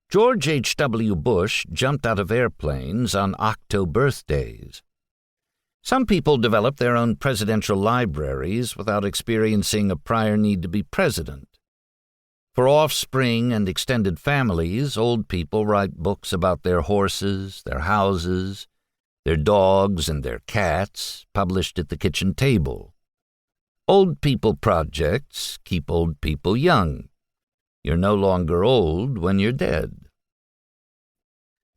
George H.W. Bush jumped out of airplanes on Octo birthdays. Some people develop their own presidential libraries without experiencing a prior need to be president. For offspring and extended families, old people write books about their horses, their houses, their dogs, and their cats, published at the kitchen table. Old people projects keep old people young. You're no longer old when you're dead.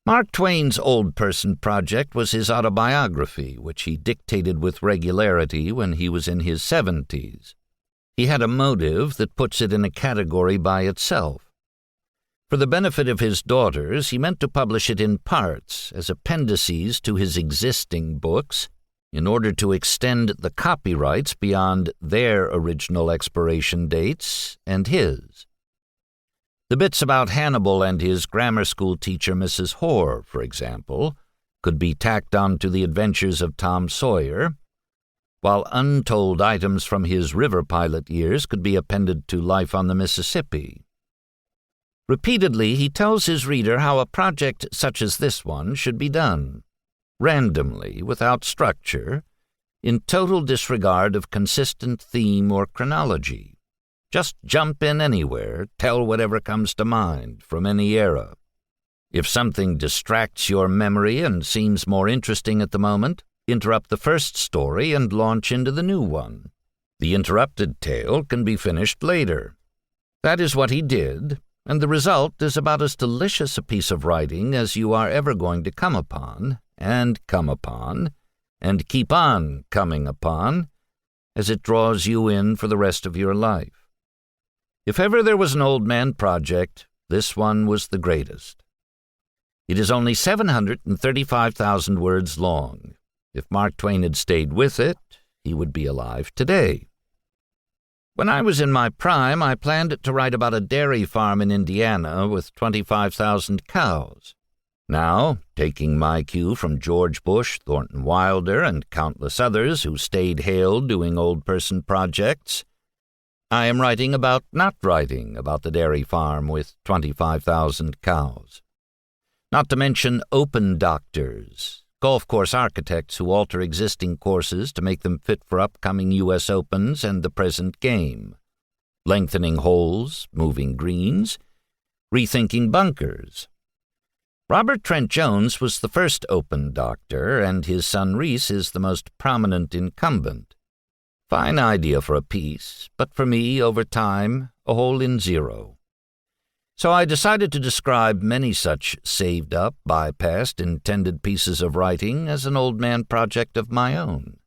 Mark Twain's Old Person Project was his autobiography, which he dictated with regularity when he was in his 70s. He had a motive that puts it in a category by itself. For the benefit of his daughters, he meant to publish it in parts, as appendices to his existing books, in order to extend the copyrights beyond their original expiration dates and his. The bits about Hannibal and his grammar school teacher, Mrs. Hoare, for example, could be tacked on to the adventures of Tom Sawyer, while untold items from his river pilot years could be appended to Life on the Mississippi. Repeatedly, he tells his reader how a project such as this one should be done, randomly, without structure, in total disregard of consistent theme or chronology. Just jump in anywhere, tell whatever comes to mind from any era. If something distracts your memory and seems more interesting at the moment, interrupt the first story and launch into the new one. The interrupted tale can be finished later. That is what he did, and the result is about as delicious a piece of writing as you are ever going to come upon, and keep on coming upon, as it draws you in for the rest of your life. If ever there was an old man project, this one was the greatest. It is only 735,000 words long. If Mark Twain had stayed with it, he would be alive today. When I was in my prime, I planned to write about a dairy farm in Indiana with 25,000 cows. Now, taking my cue from George Bush, Thornton Wilder, and countless others who stayed hale doing old person projects, I am writing about not writing about the dairy farm with 25,000 cows. Not to mention open doctors, golf course architects who alter existing courses to make them fit for upcoming U.S. Opens and the present game, lengthening holes, moving greens, rethinking bunkers. Robert Trent Jones was the first open doctor, and his son Reese is the most prominent incumbent. Fine idea for a piece, but for me, over time, a hole in zero. So I decided to describe many such saved-up, bypassed, intended pieces of writing as an old man project of my own.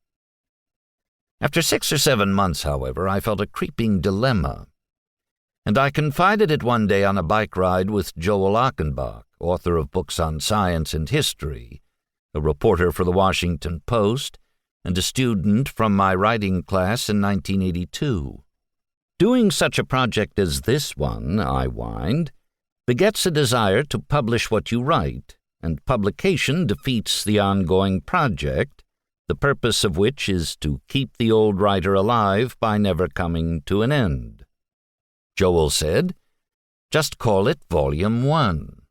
After 6 or 7 months, however, I felt a creeping dilemma, and I confided it one day on a bike ride with Joel Achenbach, author of books on science and history, a reporter for the Washington Post, and a student from my writing class in 1982. Doing such a project as this one, I whined, begets a desire to publish what you write, and publication defeats the ongoing project, the purpose of which is to keep the old writer alive by never coming to an end. Joel said, "Just call it Volume 1.